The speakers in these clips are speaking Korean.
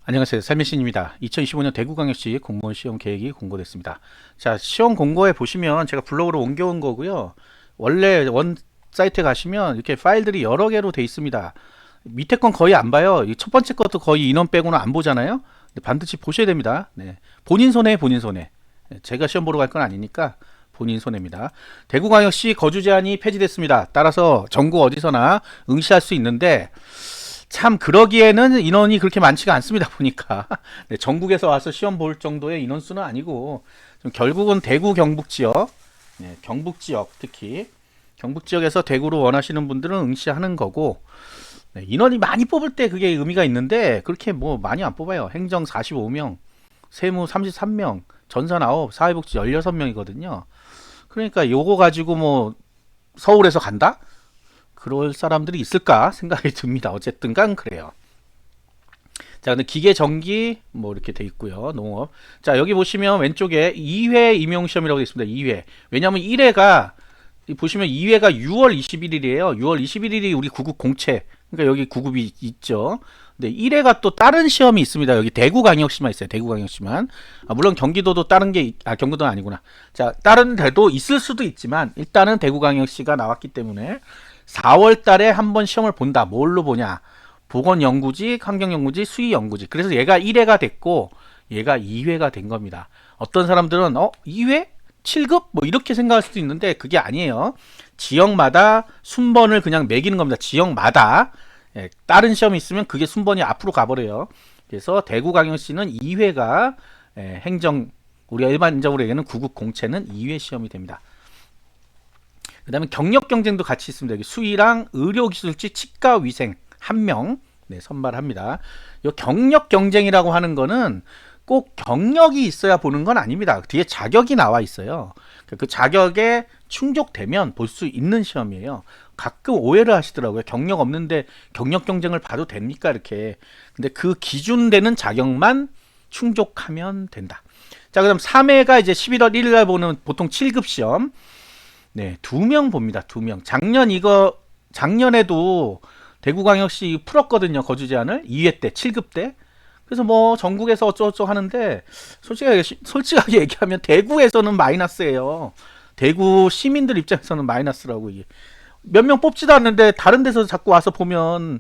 안녕하세요. 삶의신입니다. 2025년 대구광역시 공무원 시험 계획이 공고됐습니다. 자, 시험 공고에 보시면 제가 블로그로 옮겨온 거고요. 원래 원 사이트에 가시면 이렇게 파일들이 여러 개로 돼 있습니다. 밑에 건 거의 안 봐요. 첫 번째 것도 거의 인원 빼고는 안 보잖아요. 근데 반드시 보셔야 됩니다. 네. 본인 손해, 본인 손해. 제가 시험 보러 갈 건 아니니까 본인 손해입니다. 대구광역시 거주 제한이 폐지됐습니다. 따라서 전국 어디서나 응시할 수 있는데 참 그러기에는 인원이 그렇게 많지가 않습니다. 보니까 네, 전국에서 와서 시험 볼 정도의 인원수는 아니고 좀 결국은 대구 경북 지역, 네, 경북 지역 특히 경북 지역에서 대구로 원하시는 분들은 응시하는 거고, 네, 인원이 많이 뽑을 때 그게 의미가 있는데 그렇게 뭐 많이 안 뽑아요. 행정 45명, 세무 33명, 전산 9, 사회복지 16명이거든요. 그러니까 요거 가지고 뭐 서울에서 간다? 그럴 사람들이 있을까 생각이 듭니다. 어쨌든 간 그래요. 자, 근데 기계 전기 뭐 이렇게 돼 있고요. 농업. 자, 여기 보시면 왼쪽에 2회 임용 시험이라고 되어 있습니다. 2회. 왜냐면 1회가 보시면 2회가 6월 21일이에요. 6월 21일이 우리 구급 공채. 그러니까 여기 구급이 있죠. 근데 1회가 또 다른 시험이 있습니다. 여기 대구광역시만 있어요. 대구광역시만. 물론 경기도도 다른 게 경기도는 아니구나. 자, 다른 데도 있을 수도 있지만 일단은 대구광역시가 나왔기 때문에 4월 달에 한번 시험을 본다. 뭘로 보냐? 보건연구직, 환경연구직, 수의연구직. 그래서 얘가 1회가 됐고 얘가 2회가 된 겁니다. 어떤 사람들은 2회? 7급? 뭐 이렇게 생각할 수도 있는데 그게 아니에요. 지역마다 순번을 그냥 매기는 겁니다. 지역마다. 예, 다른 시험이 있으면 그게 순번이 앞으로 가버려요. 그래서 대구광역시는 2회가 행정, 우리가 일반적으로 얘기하는 구급 공채는 2회 시험이 됩니다. 그 다음에 경력 경쟁도 같이 있습니다. 여기 수의랑 의료기술직 치과위생 1명 선발합니다. 이 경력 경쟁이라고 하는 거는 꼭 경력이 있어야 보는 건 아닙니다. 뒤에 자격이 나와 있어요. 그 자격에 충족되면 볼 수 있는 시험이에요. 가끔 오해를 하시더라고요. 경력 없는데 경력 경쟁을 봐도 됩니까? 이렇게. 근데 그 기준되는 자격만 충족하면 된다. 자, 그럼 3회가 이제 11월 1일 날 보는 보통 7급 시험. 네, 2명 봅니다. 2명. 작년에도 대구광역시 풀었거든요. 거주 제한을 2회 때, 7급 때. 그래서 뭐 전국에서 어쩌고저쩌고 하는데 솔직하게 얘기하면 대구에서는 마이너스예요. 대구 시민들 입장에서는 마이너스라고. 이게 몇 명 뽑지도 않는데 다른 데서 자꾸 와서 보면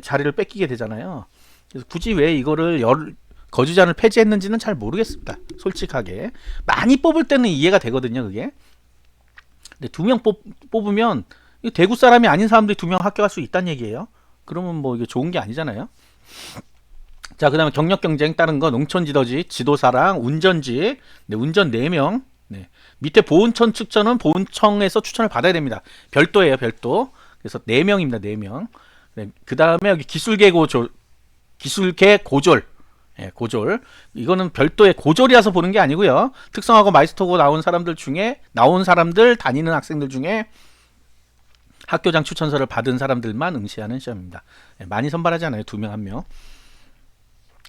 자리를 뺏기게 되잖아요. 그래서 굳이 왜 이거를 거주 제한을 폐지했는지는 잘 모르겠습니다. 솔직하게 많이 뽑을 때는 이해가 되거든요. 그게. 근데 2명 뽑으면 대구 사람이 아닌 사람들이 2명 합격할 수 있다는 얘기예요. 그러면 뭐 이게 좋은 게 아니잖아요. 자, 그 다음에 경력 경쟁 다른 거 농촌지도지, 지도사랑 운전지, 네, 운전 4명. 네. 밑에 보훈청 추천은 보훈청에서 추천을 받아야 됩니다. 별도예요, 별도. 그래서 4명입니다, 4명. 네, 그 다음에 여기 기술계 고졸. 예, 고졸. 이거는 별도의 고졸이라서 보는 게 아니고요. 특성화고 마이스터고 나온 사람들 다니는 학생들 중에 학교장 추천서를 받은 사람들만 응시하는 시험입니다. 예, 많이 선발하지 않아요. 2명, 1명.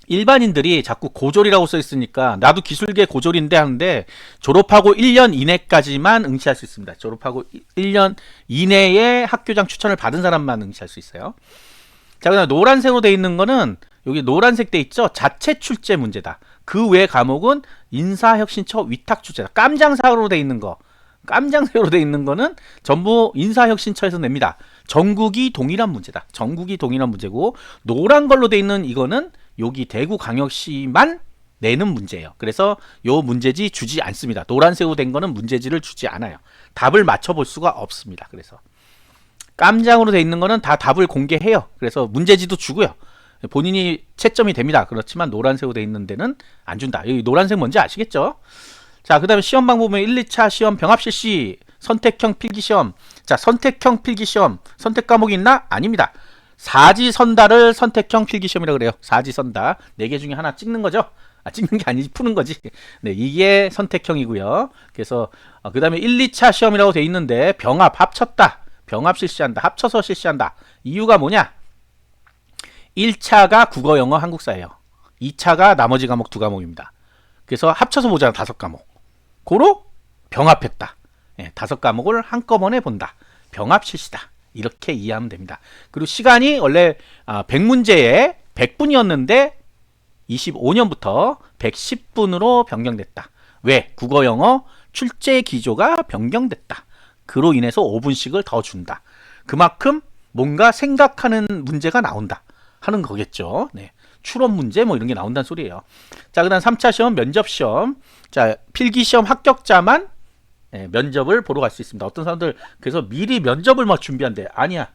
일반인들이 자꾸 고졸이라고 써 있으니까 나도 기술계 고졸인데 하는데 졸업하고 1년 이내까지만 응시할 수 있습니다. 졸업하고 1년 이내에 학교장 추천을 받은 사람만 응시할 수 있어요. 자, 그다음 노란색으로 돼 있는 거는 여기 노란색 돼 있죠. 자체 출제 문제다. 그 외 과목은 인사혁신처 위탁 출제다. 깜장색으로 돼 있는 거는 전부 인사혁신처에서 냅니다. 전국이 동일한 문제다. 전국이 동일한 문제고 노란 걸로 돼 있는 이거는 여기 대구광역시만 내는 문제예요. 그래서 요 문제지 주지 않습니다. 노란색으로 된 거는 문제지를 주지 않아요. 답을 맞춰볼 수가 없습니다. 그래서 깜장으로 돼 있는 거는 다 답을 공개해요. 그래서 문제지도 주고요. 본인이 채점이 됩니다. 그렇지만 노란색으로 돼 있는 데는 안 준다. 여기 노란색 뭔지 아시겠죠? 자, 그 다음에 시험 방법은 1, 2차 시험 병합 실시, 선택형 필기시험. 자, 선택형 필기시험, 선택 과목이 있나? 아닙니다. 사지선다를 선택형 필기시험이라고 그래요. 사지선다. 4개 중에 하나 찍는 거죠? 찍는 게 아니지, 푸는 거지. 네, 이게 선택형이고요. 그래서 그 다음에 1, 2차 시험이라고 돼 있는데 병합, 합쳤다. 병합 실시한다. 합쳐서 실시한다. 이유가 뭐냐? 1차가 국어, 영어, 한국사예요. 2차가 나머지 과목 2과목입니다. 그래서 합쳐서 보잖아, 5과목. 고로 병합했다. 5과목을 한꺼번에 본다. 병합 실시다. 이렇게 이해하면 됩니다. 그리고 시간이 원래 100문제에 100분이었는데 25년부터 110분으로 변경됐다. 왜? 국어 영어 출제 기조가 변경됐다. 그로 인해서 5분씩을 더 준다. 그만큼 뭔가 생각하는 문제가 나온다 하는 거겠죠. 네. 추론 문제 뭐 이런 게 나온다는 소리예요. 자, 그다음 3차 시험 면접 시험. 자, 필기 시험 합격자만 면접을 보러 갈 수 있습니다. 어떤 사람들 그래서 미리 면접을 막 준비한대. 아니야.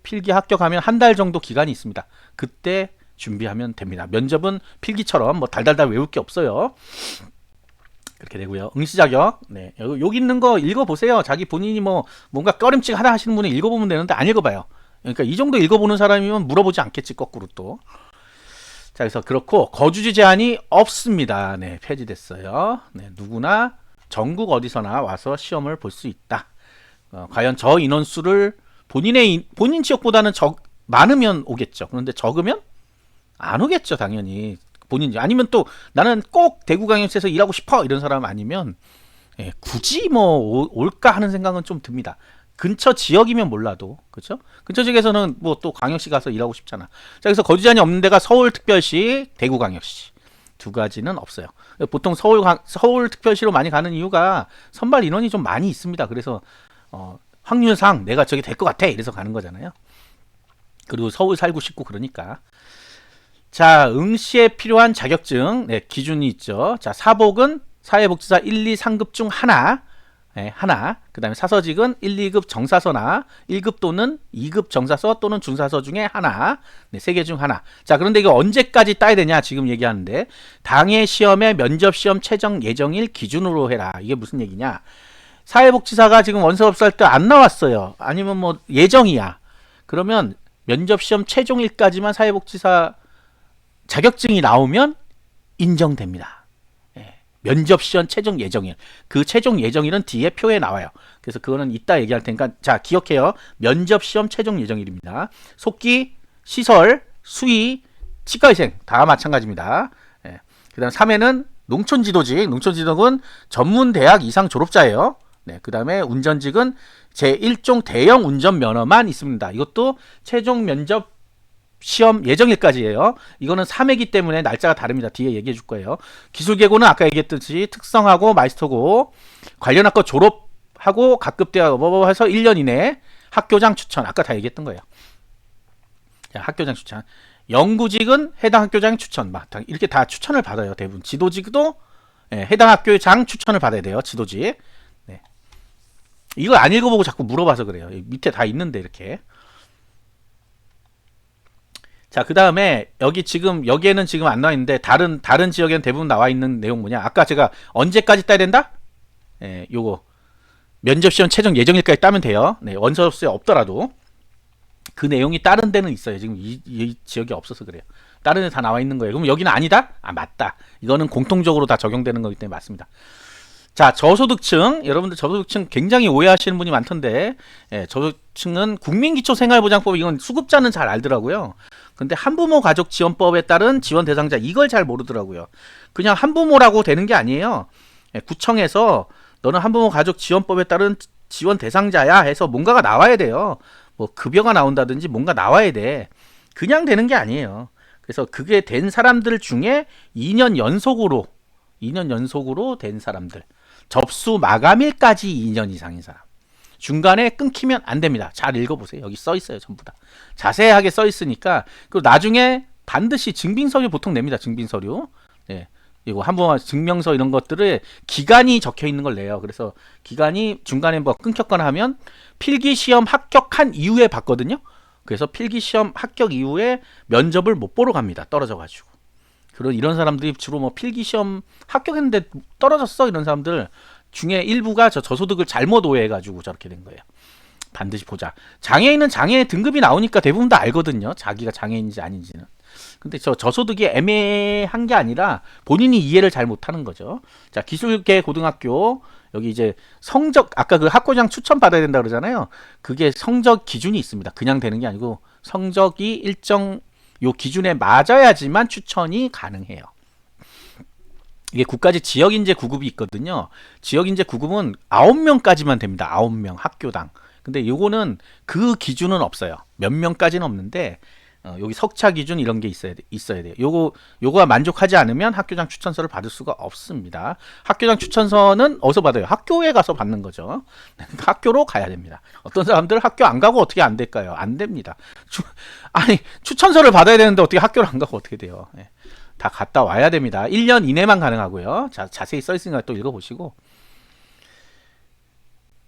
필기 합격하면 한 달 정도 기간이 있습니다. 그때 준비하면 됩니다. 면접은 필기처럼 뭐 달달달 외울 게 없어요. 그렇게 되고요. 응시 자격. 네. 여기 있는 거 읽어보세요. 자기 본인이 뭐 뭔가 꺼림칙 하나 하시는 분은 읽어보면 되는데 안 읽어봐요. 그러니까 이 정도 읽어보는 사람이면 물어보지 않겠지, 거꾸로 또. 자, 그래서 그렇고 거주지 제한이 없습니다. 네, 폐지됐어요. 네, 누구나 전국 어디서나 와서 시험을 볼 수 있다. 과연 저 인원수를 본인 지역보다는 많으면 오겠죠. 그런데 적으면 안 오겠죠, 당연히. 본인이 아니면 또 나는 꼭 대구광역시에서 일하고 싶어 이런 사람 아니면 굳이 뭐 올까 하는 생각은 좀 듭니다. 근처 지역이면 몰라도 그렇죠? 근처 지역에서는 뭐 또 광역시 가서 일하고 싶잖아. 자, 그래서 거주 제한이 없는 데가 서울특별시, 대구광역시 두 가지는 없어요. 보통 서울특별시로 많이 가는 이유가 선발 인원이 좀 많이 있습니다. 그래서 확률상 내가 저기 될 것 같아 이래서 가는 거잖아요. 그리고 서울 살고 싶고 그러니까. 자, 응시에 필요한 자격증 기준이 있죠. 자, 사복은 사회복지사 1, 2, 3급 중 하나. 하나. 그 다음에 사서직은 1, 2급 정사서나 1급 또는 2급 정사서 또는 중사서 중에 하나. 세 개 중 하나. 자, 그런데 이거 언제까지 따야 되냐 지금 얘기하는데 당해 시험의 면접시험 최종 예정일 기준으로 해라. 이게 무슨 얘기냐. 사회복지사가 지금 원서업소할 때 안 나왔어요. 아니면 뭐 예정이야. 그러면 면접시험 최종일까지만 사회복지사 자격증이 나오면 인정됩니다. 면접시험 최종 예정일. 그 최종 예정일은 뒤에 표에 나와요. 그래서 그거는 이따 얘기할 테니까 자, 기억해요. 면접시험 최종 예정일입니다. 속기, 시설, 수의, 치과위생 다 마찬가지입니다. 그 다음 3회는 농촌지도직. 농촌지도직은 전문대학 이상 졸업자예요. 그 다음에 운전직은 제1종 대형 운전면허만 있습니다. 이것도 최종 면접 시험 예정일까지예요. 이거는 3회기 때문에 날짜가 다릅니다. 뒤에 얘기해 줄 거예요. 기술계고는 아까 얘기했듯이 특성하고 마이스터고 관련 학과 졸업하고 각급대학 뭐 해서 1년 이내 학교장 추천. 아까 다 얘기했던 거예요. 자, 학교장 추천. 연구직은 해당 학교장 추천. 이렇게 다 추천을 받아요. 대부분. 지도직도 해당 학교장 추천을 받아야 돼요. 지도직. 이걸 안 읽어보고 자꾸 물어봐서 그래요. 밑에 다 있는데 이렇게. 자, 그 다음에 여기에는 지금 안 나와 있는데 다른 지역에는 대부분 나와 있는 내용 뭐냐. 아까 제가 언제까지 따야 된다? 요거 면접시험 최종 예정일까지 따면 돼요. 원서업소에 없더라도 그 내용이 다른 데는 있어요. 지금 이 지역이 없어서 그래요. 다른 데 다 나와 있는 거예요. 그럼 여기는 아니다? 아, 맞다. 이거는 공통적으로 다 적용되는 거기 때문에 맞습니다. 자, 저소득층. 여러분들 저소득층 굉장히 오해하시는 분이 많던데 저소득층은 국민기초생활보장법 이건 수급자는 잘 알더라고요. 근데 한부모 가족 지원법에 따른 지원 대상자 이걸 잘 모르더라고요. 그냥 한부모라고 되는 게 아니에요. 구청에서 너는 한부모 가족 지원법에 따른 지원 대상자야 해서 뭔가가 나와야 돼요. 뭐 급여가 나온다든지 뭔가 나와야 돼. 그냥 되는 게 아니에요. 그래서 그게 된 사람들 중에 2년 연속으로 된 사람들. 접수 마감일까지 2년 이상인 사람. 중간에 끊기면 안 됩니다. 잘 읽어보세요. 여기 써 있어요. 전부 다. 자세하게 써 있으니까. 그리고 나중에 반드시 증빙서류 보통 냅니다. 증빙서류. 이거 한번 증명서 이런 것들을 기간이 적혀 있는 걸 내요. 그래서 기간이 중간에 뭐 끊겼거나 하면 필기시험 합격한 이후에 받거든요. 그래서 필기시험 합격 이후에 면접을 못 보러 갑니다. 떨어져가지고. 이런 사람들이 주로 뭐 필기시험 합격했는데 떨어졌어 이런 사람들 중에 일부가 저소득을 잘못 오해해가지고 저렇게 된 거예요. 반드시 보자. 장애인은 장애 등급이 나오니까 대부분 다 알거든요. 자기가 장애인인지 아닌지는. 근데 저소득이 애매한 게 아니라 본인이 이해를 잘 못하는 거죠. 자, 기술계 고등학교 여기 이제 성적 아까 그 학교장 추천 받아야 된다 그러잖아요. 그게 성적 기준이 있습니다. 그냥 되는 게 아니고 성적이 일정 요 기준에 맞아야지만 추천이 가능해요. 이게 국가직 지역인재 9급이 있거든요. 지역인재 9급은 9명까지만 됩니다. 9명 학교당. 근데 요거는 그 기준은 없어요. 몇 명까지는 없는데 여기 석차 기준 이런 게 있어야 돼요. 요거가 만족하지 않으면 학교장 추천서를 받을 수가 없습니다. 학교장 추천서는 어디서 받아요? 학교에 가서 받는 거죠. 학교로 가야 됩니다. 어떤 사람들 학교 안 가고 어떻게 안 될까요? 안 됩니다. 아니, 추천서를 받아야 되는데 어떻게 학교를 안 가고 어떻게 돼요? 네. 다 갔다 와야 됩니다. 1년 이내만 가능하고요. 자, 자세히 써 있으니까 또 읽어보시고.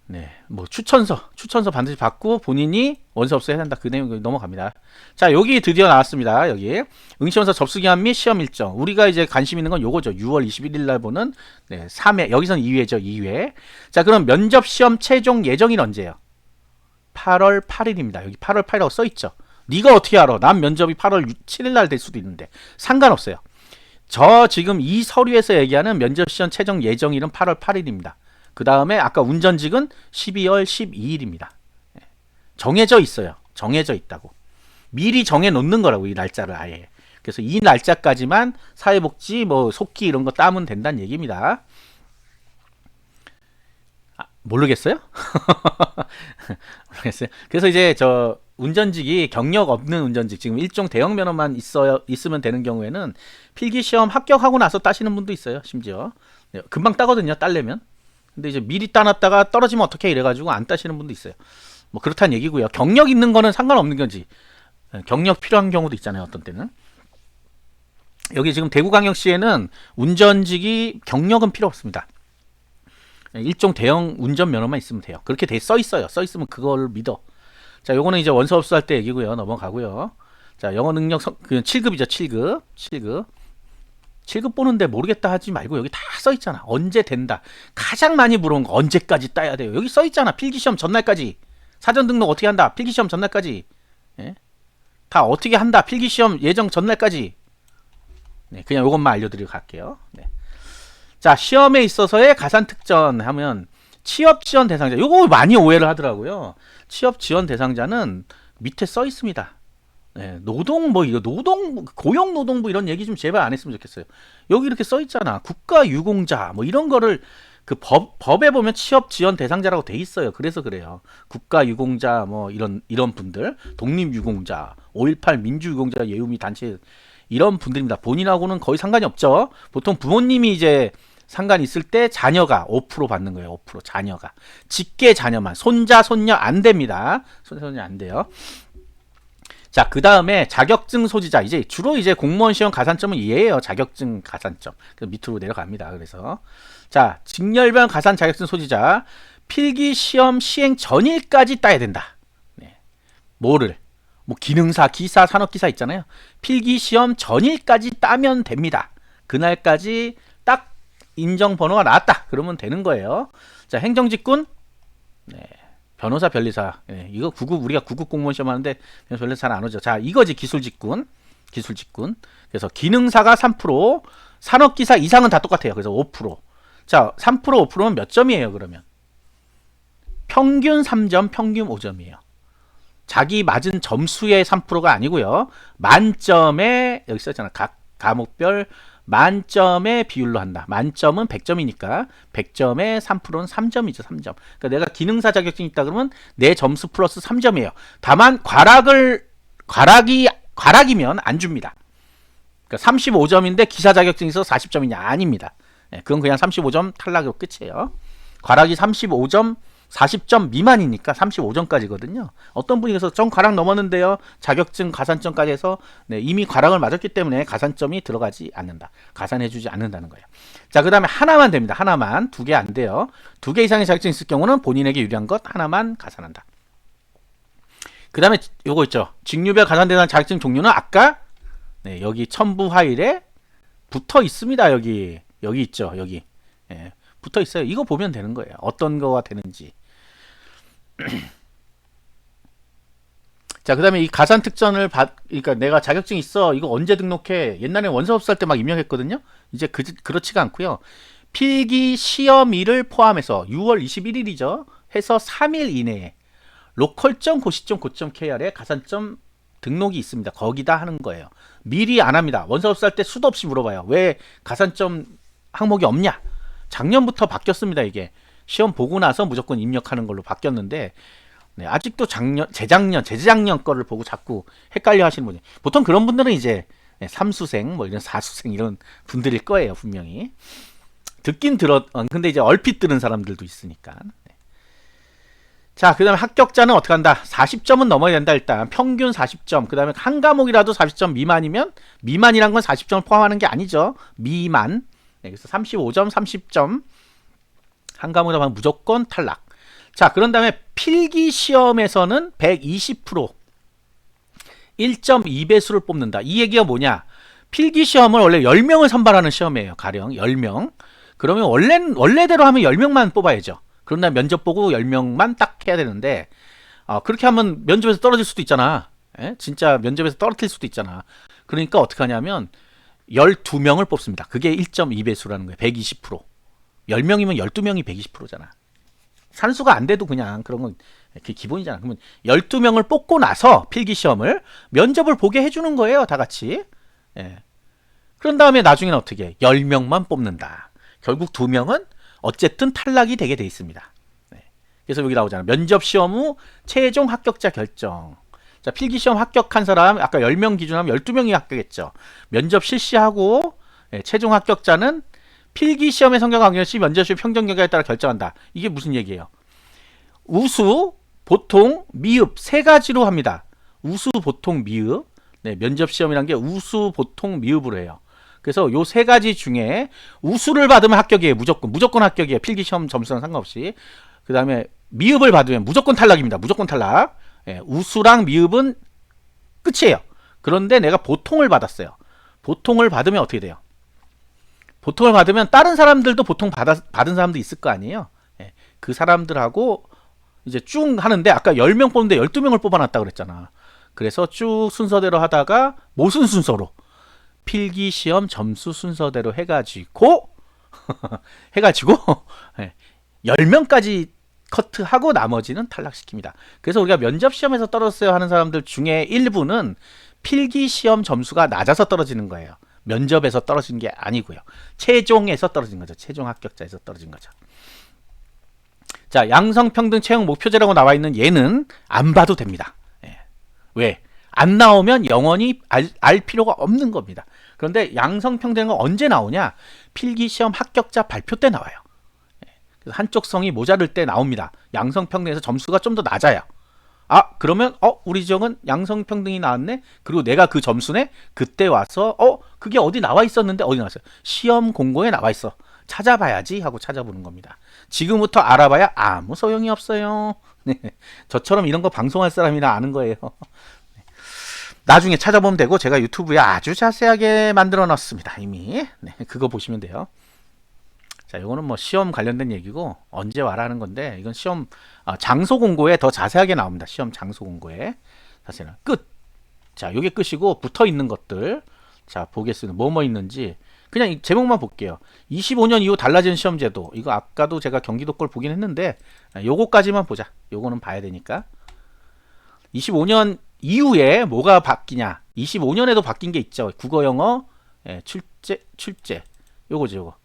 네, 뭐 추천서 반드시 받고 본인이 원서 없어야 한다. 그 내용 넘어갑니다. 자, 여기 드디어 나왔습니다. 여기 응시원서 접수기한 및 시험 일정. 우리가 이제 관심 있는 건 요거죠. 6월 21일 날 보는 3회. 여기선 2회죠. 2회. 자, 그럼 면접 시험 최종 예정일 언제예요? 8월 8일입니다. 여기 8월 8일이라고 써 있죠. 네가 어떻게 알아? 난 면접이 8월 7일 날 될 수도 있는데 상관없어요. 저 지금 이 서류에서 얘기하는 면접 시험 최종 예정일은 8월 8일입니다. 그 다음에 아까 운전직은 12월 12일입니다. 정해져 있어요. 정해져 있다고. 미리 정해 놓는 거라고, 이 날짜를 아예. 그래서 이 날짜까지만 사회복지 뭐 속기 이런 거 따면 된다는 얘기입니다. 모르겠어요? 모르겠어요. 그래서 이제 저 운전직이 경력 없는 운전직, 지금 일종 대형 면허만 있으면 되는 경우에는 필기시험 합격하고 나서 따시는 분도 있어요. 심지어 금방 따거든요. 따려면. 근데 이제 미리 따놨다가 떨어지면 어떻게 이래가지고 안 따시는 분도 있어요. 뭐 그렇다는 얘기고요. 경력 있는 거는 상관없는 건지. 경력 필요한 경우도 있잖아요. 어떤 때는. 여기 지금 대구광역시에는 운전직이 경력은 필요 없습니다. 일종 대형 운전면허만 있으면 돼요. 그렇게 써 있어요. 써 있으면 그걸 믿어. 자, 요거는 이제 원서 접수할 때 얘기고요. 넘어가고요. 자, 영어 능력 7급이죠. 7급. 7급 보는데 모르겠다 하지 말고 여기 다 써 있잖아. 언제 된다. 가장 많이 물어본 거 언제까지 따야 돼요. 여기 써 있잖아. 필기시험 전날까지. 사전 등록 어떻게 한다. 필기시험 전날까지. 예? 다 어떻게 한다. 필기시험 예정 전날까지. 네, 그냥 요것만 알려드리고 갈게요. 네. 자, 시험에 있어서의 가산 특전 하면 취업 지원 대상자. 요거 많이 오해를 하더라고요. 취업 지원 대상자는 밑에 써 있습니다. 네, 고용노동부 이런 얘기 좀 제발 안 했으면 좋겠어요. 여기 이렇게 써 있잖아. 국가유공자 뭐 이런 거를 그 법에 보면 취업 지원 대상자라고 돼 있어요. 그래서 그래요. 국가유공자 뭐 이런 분들, 독립유공자, 5.18 민주유공자 예우미 단체 이런 분들입니다. 본인하고는 거의 상관이 없죠. 보통 부모님이 이제 상관 있을 때 자녀가 5% 받는 거예요. 5% 자녀가. 직계 자녀만. 손자, 손녀 안 됩니다. 손녀 안 돼요. 자, 그 다음에 자격증 소지자. 이제 주로 이제 공무원 시험 가산점은 얘예요. 자격증 가산점. 그 밑으로 내려갑니다. 그래서 자, 직렬별 가산 자격증 소지자. 필기 시험 시행 전일까지 따야 된다. 네. 뭐를? 뭐 기능사, 기사, 산업기사 있잖아요. 필기 시험 전일까지 따면 됩니다. 그날까지 딱 인정 번호가 나왔다. 그러면 되는 거예요. 자, 행정직군. 네. 변호사, 변리사. 네. 이거 우리가 9급 공무원 시험 하는데 변리사 잘 안 오죠. 자, 이거지 기술직군. 그래서 기능사가 3%, 산업기사 이상은 다 똑같아요. 그래서 5%. 자, 3%, 5%면 몇 점이에요, 그러면? 평균 3점, 평균 5점이에요. 자기 맞은 점수의 3%가 아니고요. 만점에 여기 써있잖아. 각 과목별 만점의 비율로 한다. 만점은 100점이니까 100점에 3%는 3점이죠. 3점. 그러니까 내가 기능사 자격증이 있다 그러면 내 점수 플러스 3점이에요. 다만 과락이면 안 줍니다. 그러니까 35점인데 기사 자격증이 있어서 40점이냐? 아닙니다. 그건 그냥 35점 탈락으로 끝이에요. 과락이 35점 40점 미만이니까 35점까지거든요. 어떤 분이 그래서 전 과락 넘었는데요. 자격증 가산점까지 해서 이미 과락을 맞았기 때문에 가산점이 들어가지 않는다. 가산해주지 않는다는 거예요. 자, 그 다음에 하나만 됩니다. 하나만. 2개 안 돼요. 2개 이상의 자격증이 있을 경우는 본인에게 유리한 것 하나만 가산한다. 그 다음에 요거 있죠. 직류별 가산대상 자격증 종류는 아까 여기 첨부 파일에 붙어 있습니다. 여기 있죠. 여기 붙어 있어요. 이거 보면 되는 거예요. 어떤 거가 되는지. 자, 그 다음에 이 가산 특전을 그러니까 내가 자격증 있어. 이거 언제 등록해? 옛날에 원서 접수할 때 막 입력했거든요. 이제 그렇지가 않고요. 필기 시험일을 포함해서 6월 21일이죠. 해서 3일 이내에 local.고시.go.kr에 가산점 등록이 있습니다. 거기다 하는 거예요. 미리 안 합니다. 원서 접수할 때 수도 없이 물어봐요. 왜 가산점 항목이 없냐? 작년부터 바뀌었습니다. 이게 시험 보고 나서 무조건 입력하는 걸로 바뀌었는데 네, 아직도 재작년 거를 보고 자꾸 헷갈려 하시는 분이 보통 그런 분들은 이제 삼수생 뭐 이런 사수생 이런 분들일 거예요 분명히. 듣긴 근데 이제 얼핏 들은 사람들도 있으니까. 네. 자, 그 다음에 합격자는 어떻게 한다? 40점은 넘어야 된다. 일단 평균 40점. 그 다음에 한 과목이라도 40점 미만이면, 미만이란 건 40점을 포함하는 게 아니죠. 미만. 네, 그래서 35점 30점 한 과목이라도 하면 무조건 탈락. 자, 그런 다음에 필기 시험에서는 120% 1.2배수를 뽑는다. 이 얘기가 뭐냐? 필기 시험을 원래 10명을 선발하는 시험이에요. 가령 10명. 그러면 원래대로 하면 10명만 뽑아야죠. 그런 다음에 면접 보고 10명만 딱 해야 되는데, 그렇게 하면 면접에서 떨어질 수도 있잖아. 예? 진짜 면접에서 떨어뜨릴 수도 있잖아. 그러니까 어떻게 하냐면 12명을 뽑습니다. 그게 1.2배수라는 거예요. 120%. 10명이면 12명이 120%잖아. 산수가 안 돼도 그냥 그런 건 기본이잖아. 그러면 12명을 뽑고 나서 필기시험을 면접을 보게 해주는 거예요. 다 같이. 예. 그런 다음에 나중에는 어떻게 해? 10명만 뽑는다. 결국 2명은 어쨌든 탈락이 되게 돼 있습니다. 네. 그래서 여기 나오잖아. 면접시험 후 최종 합격자 결정. 자, 필기시험 합격한 사람 아까 10명 기준하면 12명이 합격했죠. 면접 실시하고 최종 합격자는 필기시험의 성적 확률시 면접시험 평균 결과에 따라 결정한다. 이게 무슨 얘기예요? 우수, 보통, 미흡 세 가지로 합니다. 우수, 보통, 미흡. 네, 면접시험이란 게 우수, 보통, 미흡으로 해요. 그래서 요 세 가지 중에 우수를 받으면 합격이에요. 무조건 합격이에요. 필기시험 점수랑 상관없이. 그 다음에 미흡을 받으면 무조건 탈락입니다. 무조건 탈락. 예, 우수랑 미흡은 끝이에요. 그런데 내가 보통을 받았어요. 보통을 받으면 어떻게 돼요? 보통을 받으면 다른 사람들도 보통 받은 사람도 있을 거 아니에요. 예, 그 사람들하고 이제 쭉 하는데 아까 10명 뽑는데 12명을 뽑아놨다 그랬잖아. 그래서 쭉 순서대로 하다가 무슨 순서로? 필기시험 점수 순서대로 해가지고 10명까지 커트하고 나머지는 탈락시킵니다. 그래서 우리가 면접시험에서 떨어졌어요 하는 사람들 중에 일부는 필기시험 점수가 낮아서 떨어지는 거예요. 면접에서 떨어진 게 아니고요. 최종에서 떨어진 거죠. 최종 합격자에서 떨어진 거죠. 자, 양성평등 채용 목표제라고 나와 있는 얘는 안 봐도 됩니다. 예. 왜? 안 나오면 영원히 알 필요가 없는 겁니다. 그런데 양성평등은 언제 나오냐? 필기시험 합격자 발표 때 나와요. 그래서 한쪽 성이 모자랄 때 나옵니다. 양성평등에서 점수가 좀 더 낮아요. 그러면 우리 지역은 양성평등이 나왔네? 그리고 내가 그 점수네? 그때 와서 그게 어디 나와 있었는데 어디 나왔어요? 시험 공고에 나와 있어. 찾아봐야지 하고 찾아보는 겁니다. 지금부터 알아봐야 아무 소용이 없어요. 네. 저처럼 이런 거 방송할 사람이라 아는 거예요. 나중에 찾아보면 되고 제가 유튜브에 아주 자세하게 만들어 놨습니다. 이미. 네, 그거 보시면 돼요. 자, 이거는 뭐 시험 관련된 얘기고 언제 와라는 건데 이건 시험 장소 공고에 더 자세하게 나옵니다. 시험 장소 공고에 자세는 끝. 자, 요게 끝이고 붙어 있는 것들 자 보겠습니다. 뭐뭐 있는지 그냥 이 제목만 볼게요. 25년 이후 달라진 시험 제도. 이거 아까도 제가 경기도 걸 보긴 했는데 요거까지만 보자. 요거는 봐야 되니까. 25년 이후에 뭐가 바뀌냐? 25년에도 바뀐 게 있죠. 국어, 영어, 출제. 요거죠, 요거.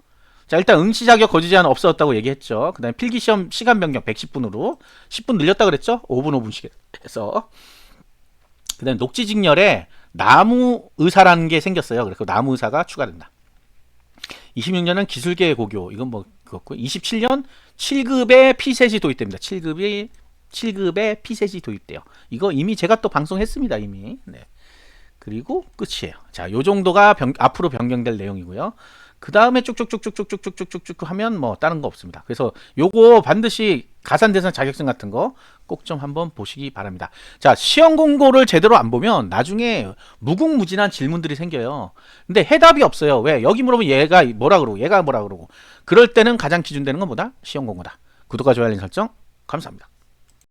자, 일단 응시 자격 거주 제한 없어졌다고 얘기했죠. 그다음에 필기시험 시간 변경 110분으로 10분 늘렸다 그랬죠? 5분 5분씩 해서. 그다음에 녹지 직렬에 나무 의사라는 게 생겼어요. 그래서 나무 의사가 추가된다. 26년은 기술계 고교. 이건 뭐 그렇고 27년 7급의 피셋이 도입됩니다. 7급의 피셋이 도입돼요. 이거 이미 제가 또 방송했습니다. 이미. 네. 그리고 끝이에요. 자, 요 정도가 앞으로 변경될 내용이고요. 그 다음에 쭉쭉쭉쭉쭉쭉쭉쭉 하면 뭐 다른 거 없습니다. 그래서 요거 반드시 가산대상 자격증 같은 거 꼭 좀 한번 보시기 바랍니다. 자, 시험 공고를 제대로 안 보면 나중에 무궁무진한 질문들이 생겨요. 근데 해답이 없어요. 왜? 여기 물어보면 얘가 뭐라 그러고 얘가 뭐라 그러고 그럴 때는 가장 기준되는 건 뭐다? 시험 공고다. 구독과 좋아요 알림 설정 감사합니다.